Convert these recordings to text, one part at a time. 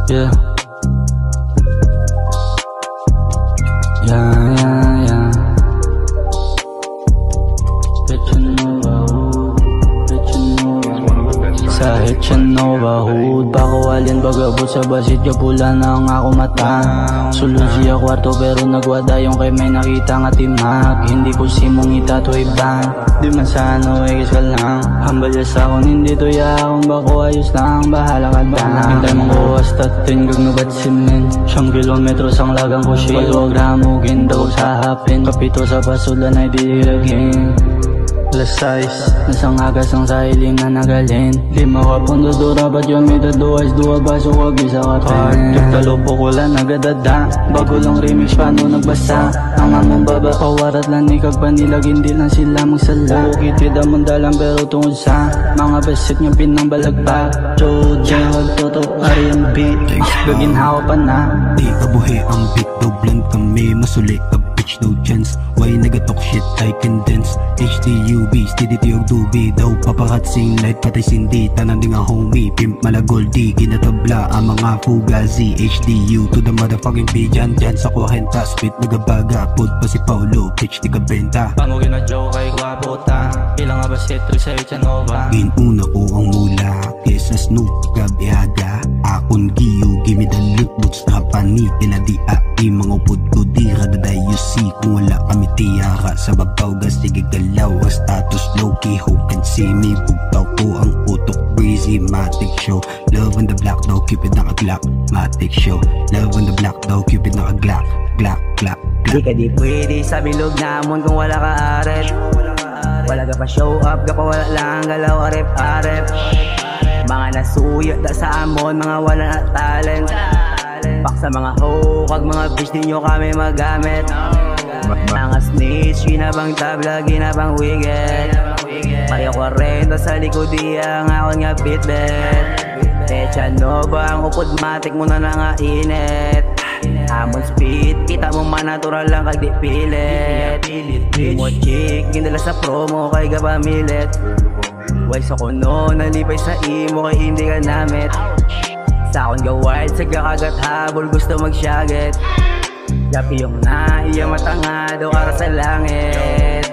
Yeah. Yeah, yeah, yeah. Sa Hitchenova hood, pakawalin bagabot sa basit, kapula na ang ako mata. Sulong siya kwarto pero nagwada yung kay may nakita nga timag. Hindi ko simong itato iba, di man sa ano ekis ka lang. Hambal ya sa akong hindi to ya akong bako ayos lang, bahala ka ba lang. Hintay mong kuwas tatin kag nubat simen, 1 kilometros ang lagang ko siya. Pag ramugin daw sa hapin, kapito sa pasulan ay diragin. Plus size, nasang agas ang sahiling na nagalin. Lima ka pong dudura, ba't yung may daduwas, duwa baso wag isa ka pen. Tagtalopo ko lang nagadada, bago lang remix paano nagbasa. Ang among baba, pawarat lang ni kag panilag, hindi lang sila magsala. Kitid among dalang pero tungod sa mga besit nga pinang balagba. Jojo, toto, R&B, gaginhawa pa na. Di kabuhi ang beat, daw blend kami, masuli ka bitch, no chance. Why nagatok shit, I can dance. HDUB, steady tiyog dubi, daw papakat sing light, patay sindi, tanan di nga homie. Pimp malagoldi, ginatabla ang mga fugazi. HDU to the motherfucking pijan, dyan sa kuhenta, spit nagabaga, put pa si Paulo, bitch di ka benta. Pangugin na joke kay Guapota, ilang nga ba setri sa Hitchenova. Inuna ko ang mula, kesa Snoop, gabiaga. Akon giyo, gimme the loot, boots na pani, tinadi ai, mga upod ko di radaday you see. Kung wala kami tiyara sa babaw, gas sige galaw, ang status low-key, who can see me. Bugtaw ko ang utok, breezy, matic show. Love on the block daw, cupid naka-glock, matic show. Love on the block daw, cupid naka-glock, glock, glock, glock. Di ka di pwede sa bilog namon kung wala ka aret. Wala ka pa show up, ka pa wala lang galaw arep-arep. Mga nasuyo da sa amon, mga wala na talent. Pak sa mga hoe, kag mga bitch di nyo kami magamit. Mga snitch, ginabang tabla, ginabang wiget. Payo 40 sa likod diya, ngakon nga bitbet. Hitchenova ang upod matik mo na nga init. Amon speed, kita mo man natural lang kag di pilit. Di mo chick, ginala sa promo kay gabamilit. Why sa kuno, nalipay sa imo kay hindi ka namit. Sa akong gawild, sa kakagat habol gusto magsyagit. Gapi yung na, iya matanga daw para sa langit.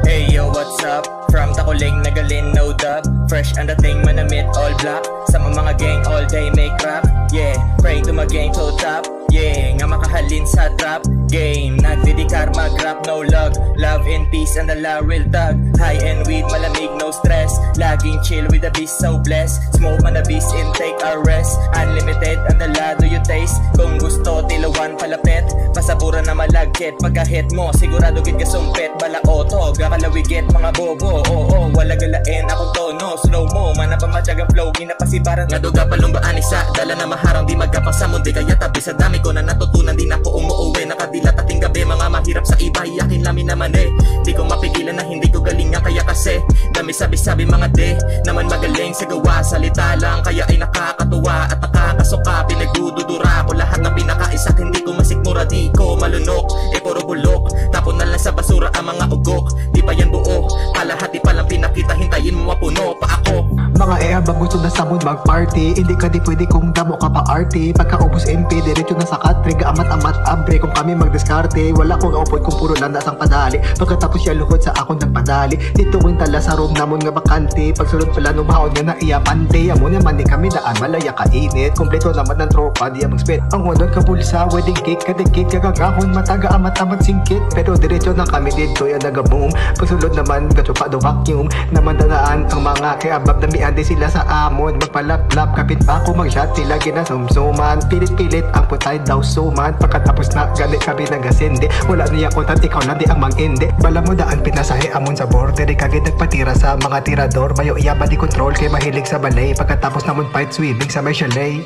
Hey yo, what's up? From Takuling, Nagalin, no dub. Fresh and the thing, manamit, all black. Sama mga gang, all day make rap. Yeah, pray to my gang to top. Yeah, nga makahalin sa trap game. Nagdidikar mag-rap, no lug. Love and peace and the la real thug. High and weed, malamig, no stress. Laging chill with the beast, so blessed. Smoke man the beast, intake a rest. Unlimited, and the la do you taste? Kung gusto, tilawan palapit. Pasabura na malagkit, pagka-hit mo sigurado gid ka sumpet. Bala oto, gakalawigit, mga bobo. Oo, wala galain, akong tono. Slow mo, manapamatyagang flow. Ginapasibaran, nga duga palumbaan isa. Dala na maharang, di magkapang sa mundi. Kaya tabi sa dami ko na natutunan, di na ko umuuwi. Nakadilat ating gabi, mga mahirap sa iba, iyakin lamin naman eh. Di ko mapigilan na hindi ko galing nga, kaya kasi dami sabi-sabi mga de naman magaling sa gawa. Salita lang, kaya ay nakakatuwa at nakakasuka. Pinagdududura ko lahat na pinakaisak, hindi ko masikmura, di ko malunok. Puro bulok, tapon na lang sa basura ang mga ugok. Di pa yan buo, kalahati pa lang pinakita, hintayin mo mapuno pa ako. Mga eabang gusto na sa mood mag-party, hindi ka di pwede kung damo ka pa arty. Pagkaubos MP, diretso na sa katrig, amat-amat abre kung kami magdiskarte. Wala kong upod kung puro landas ang padali. Pagkatapos siya luhod sa akong nagpadali. Dito wing tala sa room namon nga bakante. Pagsulod pala nubaon nga na iya pante. Amo naman di kami daan, malaya ka init. Kompleto naman ng tropa, di amang spit. Ang wadon ka bulsa, wedding cake, kadikit, kagagahon, mataga amat-amat singkit. Pero diretso na kami dito yan nagaboom. Pagsulod naman, gatsupa do vacuum. Naman danaan ang mga kiabab na miande sila sa amon. Magpalap-lap, kapit pa ako mag-shot sila ginasumsuman. Pilit-pilit ang putay daw suman. Pagkatapos na ganit kami nagasindi. Wala niya kontat, ikaw lang di ang mang-indi. Bala mo daan pinasahe amon sa border. Ikagit nagpatira sa mga tirador. Mayo iya ba di control kay mahilig sa balay. Pagkatapos namon fight swimming sa may chalet.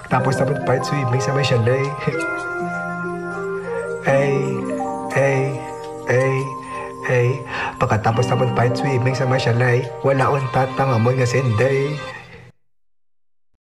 Pagkatapos namon fight swimming sa may chalet. Ay, ay, ay, ay. Pagkatapos namon fight swimming sa may chalet. Wala untat ang amon nga sinday.